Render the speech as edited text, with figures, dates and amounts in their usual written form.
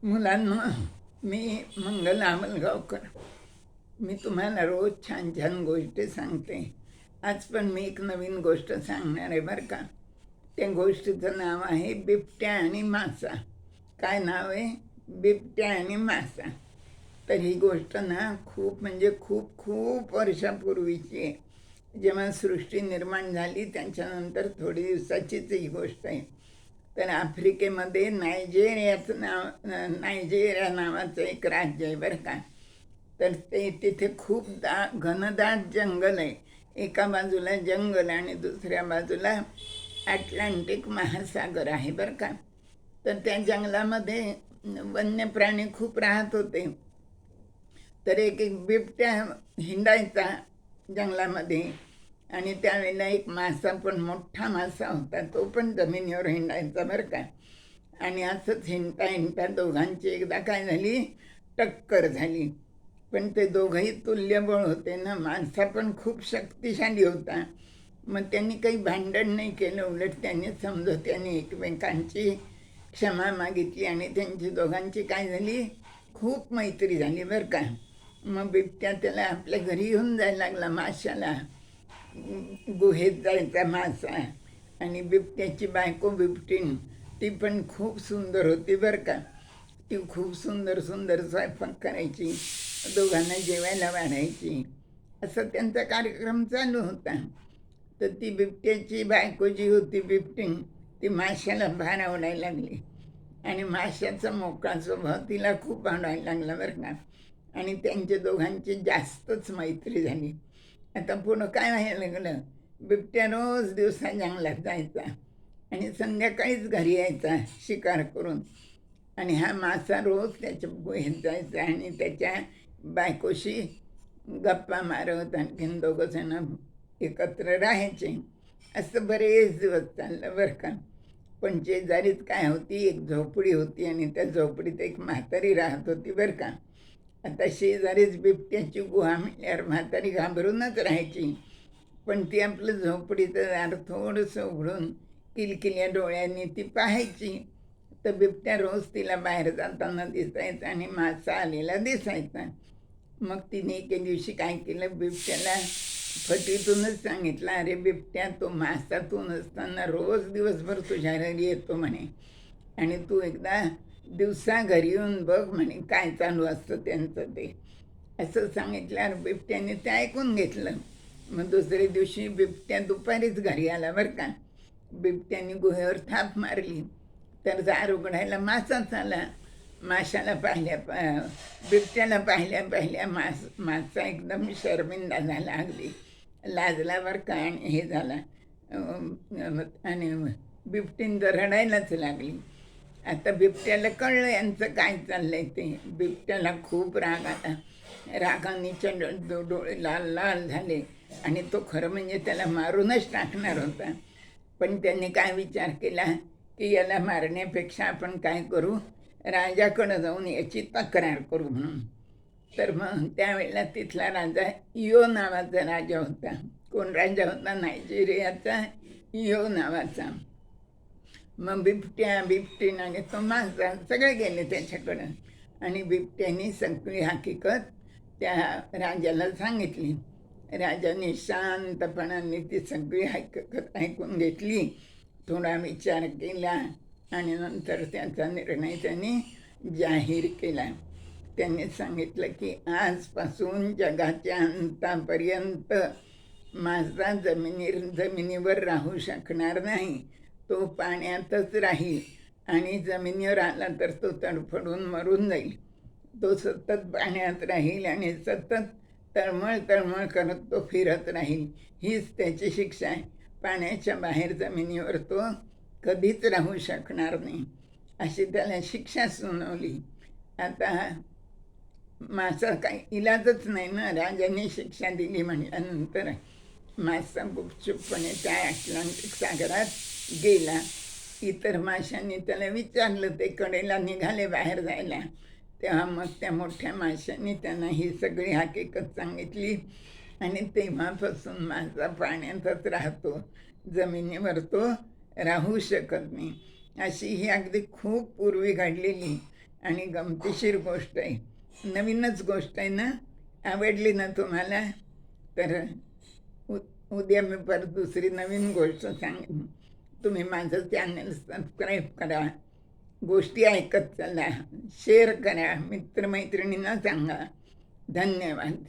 मुलांना मी मंगल आमलगावकर. मी तुम्हाला रोज छान छान गोष्टी सांगते. आज पण मी एक नवीन गोष्ट सांगणार आहे बरं का. त्या गोष्टीचं नाव आहे बिबट्या आणि मासा. काय नाव आहे? बिबट्या आणि मासा. तर ही गोष्ट ना खूप म्हणजे खूप खूप वर्षापूर्वीची आहे. जेव्हा सृष्टी निर्माण झाली त्याच्यानंतर थोडी दिवसाचीच ही गोष्ट आहे. तर आफ्रिकेमध्ये नायजेरिया नावाचं एक राज्य आहे बरं का. तर ते तिथे खूप घनदाट जंगल आहे. एका बाजूला जंगल आणि दुसऱ्या बाजूला अटलांटिक महासागर आहे बरं का. तर त्या जंगलामध्ये वन्य प्राणी खूप राहत होते. तर एक एक बिबट्या हिंडायचा जंगलामध्ये. आणि त्यावेळेला एक मासा पण, मोठा मासा होता, तो पण जमिनीवर हिंडायचा बरं का. आणि असंच हिंडता हिंडता दोघांची एकदा काय झाली, टक्कर झाली. पण ते दोघंही तुल्यबळ होते ना. मासा पण खूप शक्तिशाली होता. मग त्यांनी काही भांडण नाही केलं. उलट त्यांनी समजोत्याने एकमेकांची क्षमा मागितली आणि त्यांची दोघांची काय झाली, खूप मैत्री झाली बरं का. मग बिबट्या त्याला आपल्या घरी घेऊन जायला लागला, माशाला. गुहेत जायचा मासा. आणि बिबट्याची बायको बिबटीन, ती पण खूप सुंदर होती बरं का. ती खूप सुंदर सुंदर स्वयंपाक करायची, दोघांना जेवायला वाढायची. असं त्यांचा कार्यक्रम चालू होता. तर ती बिबट्याची बायको जी होती बिबटीन, ती माशाला फार आवडायला लागली. आणि माशाचा मोकळा स्वभाव तिला खूप आवडायला लागला बरं का. आणि त्यांच्या दोघांची जास्तच मैत्री झाली. आता पुढं काय व्हायला लागलं, बिबट्या रोज दिवसा जंगलात जायचा आणि संध्याकाळीच घरी यायचा शिकार करून. आणि हा मासा रोज त्याच्या गुहेत जायचा आणि त्याच्या बायकोशी गप्पा मारत आणखीन दोघं जण एकत्र राहायचे. असं बरेच दिवस चाललं बरं का. पण शेजारीच काय होती, एक झोपडी होती आणि त्या झोपडीत एक म्हातारी राहत होती बरं का. आता शेजारीच बिबट्याची गुहा म्हणल्यावर म्हातारी घाबरूनच राहायची. पण ती आपलं झोपडीचं दार थोडंसं उघडून किलकिल्या डोळ्यांनी ती पाहायची. तर बिबट्या रोज तिला बाहेर जाताना दिसायचा आणि मासा आलेला दिसायचा. मग तिने एके दिवशी काय केलं, बिबट्याला फटीतूनच सांगितलं, अरे बिबट्या, तो मासा तू नसताना रोज दिवसभर तुझ्या घरी येतो म्हणे. आणि तू एकदा दिवसा घरी येऊन बघ म्हणे काय चालू असतं त्यांचं ते. असं सांगितल्यावर बिबट्याने ते ऐकून घेतलं. मग दुसऱ्या दिवशी बिबट्या दुपारीच घरी आला बरं का. बिबट्याने गुहेवर थाप मारली तर दार उघडायला मासाच आला. माशाला बिबट्याला पाहिल्या मासा एकदम शर्मिंदा झाला, अगदी लाजला बरं का. आणि हे झाला आणि बिबटीन तर रडायलाच लागली. आता बिबट्याला कळलं यांचं काय चाललंय ते. बिबट्याला खूप राग आला. रागानीच्या डोळे लाल लाल झाले आणि तो खरं म्हणजे त्याला मारूनच टाकणार होता. पण त्यांनी काय विचार केला की याला मारण्यापेक्षा आपण काय करू, राजाकडं जाऊन याची तक्रार करू म्हणून. तर मग त्यावेळेला तिथला राजा इयो नावाचा राजा होता. कोण राजा होता? नायजेरियाचा इयो नावाचा. मग बिबटीन आणि तो मासा सगळे गेले त्याच्याकडं. आणि बिबट्याने सगळी हकीकत त्या राजाला सांगितली. राजाने शांतपणाने ती सगळी हकीकत ऐकून घेतली, थोडा विचार केला आणि नंतर त्याचा निर्णय त्यांनी जाहीर केला. त्यांनी सांगितलं की आजपासून जगाच्या अंतापर्यंत मासा जमिनीवर राहू शकणार नाही. तो पाण्यातच राहील आणि जमिनीवर आला तर तो तडफडून मरून जाईल. तो सतत पाण्यात राहील आणि सतत तळमळ तळमळ करत तो फिरत राहील. हीच त्याची शिक्षा आहे. पाण्याच्या बाहेर जमिनीवर तो कधीच राहू शकणार नाही, अशी त्याला शिक्षा सुनावली. आता मासा काही इलाजच नाही ना. राजाने शिक्षा दिली म्हटल्यानंतर मासा गुपचूपपणे त्या अटलांटिक सागरात गेला. इतर माशांनी त्याला विचारलं, ते कडेला निघाले बाहेर जायला. तेव्हा मग त्या मोठ्या माशांनी त्यांना ही सगळी हकीकत सांगितली. आणि तेव्हापासून मासा पाण्यातच राहतो, जमिनीवर तो राहू शकत नाही. अशी ही अगदी खूप पूर्वी घडलेली आणि गमतीशीर गोष्ट आहे. नवीनच गोष्ट आहे ना, आवडली ना तुम्हाला, तर उद्या मी परत दुसरी नवीन गोष्ट सांगेन. तुम्ही माझं चॅनल सबस्क्राईब करा, गोष्टी ऐकत चला, शेअर करा, मित्रमैत्रिणींना सांगा. धन्यवाद.